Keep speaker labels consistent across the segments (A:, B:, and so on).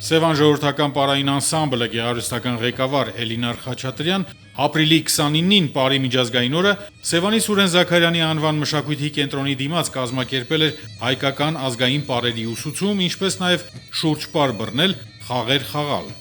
A: Սևան ժողովրդական պարային անսամբլը գեղարվեստական ղեկավար Էլինար Խաչատրյան ապրիլի 29-ին Պարի միջազգային օրը Սևանի Սուրեն Զաքարյանի անվան մշակույթի կենտրոնի դիմաց կազմակերպել էր հայկական ազգային պարերի ուսուցում, ինչպես նաև շուրջպար բռնել, խաղեր խաղալ։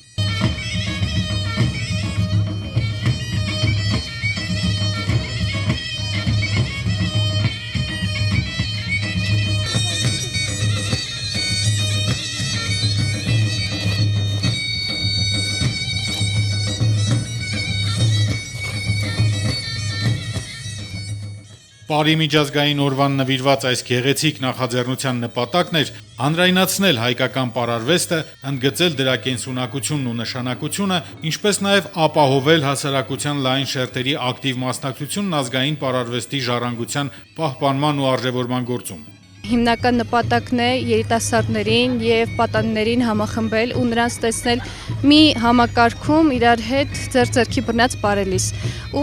A: Պարի միջազգային օրվան նվիրված այս գեղեցիկ նախաձեռնության նպատակն էր հանրայնացնել հայկական պարարվեստը, ընդգծել դրա կենսունակությունն ու նշանակությունը, ինչպես նաև ապահովել հասարակության լայն շերտերի ակտիվ մասնակցությունն ազգային պարարվեստի ժառանգության պահպանման ու արժևորման գործում։
B: Հիմնական նպատակն է երիտասարդներին եւ պատանիներին համախմբել ու նրանց տեսնել մի համակարգում իրար հետ ձեռքի բռնած պարելիս։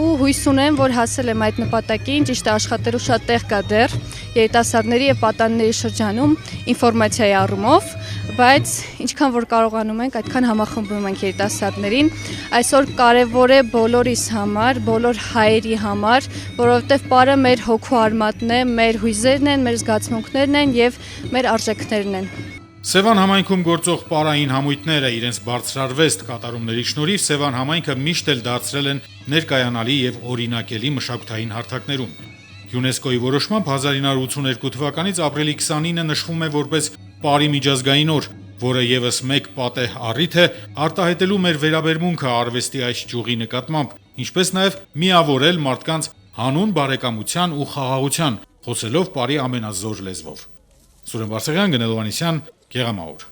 B: Ու հույս ունեմ, որ հասել եմ այդ նպատակին, ճիշտ է, աշխատելու շատ տեղ կա դեռ երիտասարդների եւ պատանիների շրջանում ինֆորմացիայի առումով, բայց ինչքան որ կարողանում ենք, այդքան համախմբում ենք երիտասարդներին։ Այսօր կարևոր է բոլորիս համար, բոլոր հայերի համար, որովհետեւ պարը մեր հոգու արմատն է, մեր հույզերն են, մեր զգացմունքներն են եւ մեր արժեքներն են։
A: Սևան համայնքում գործող պարային համույթները իրենց բարձրարվեստ կատարումների շնորհիվ Սևան համայնքը միշտ էլ դարձրել են ներկայանալի եւ օրինակելի մշակութային հարթակներում։ ՅՈՒՆԵՍԿՕ-ի որոշմամբ 1982 թվականից ապրիլի 29-ը նշվում է որպես Պարի միջազգային օր, որը եւս մեկ պատեհ առիթ է արտահայտելու մեր վերաբերմունքը արվեստի այս ճյուղի նկատմամբ, ինչպես նաեւ միավորել մարդկանց հանուն բարեկամության ու խաղաղության, խոսելով Պարի ամենազոր լեզվով։ Սուրեն Բարսեղյան, Գնելովանեսյան, Գեղամահոր։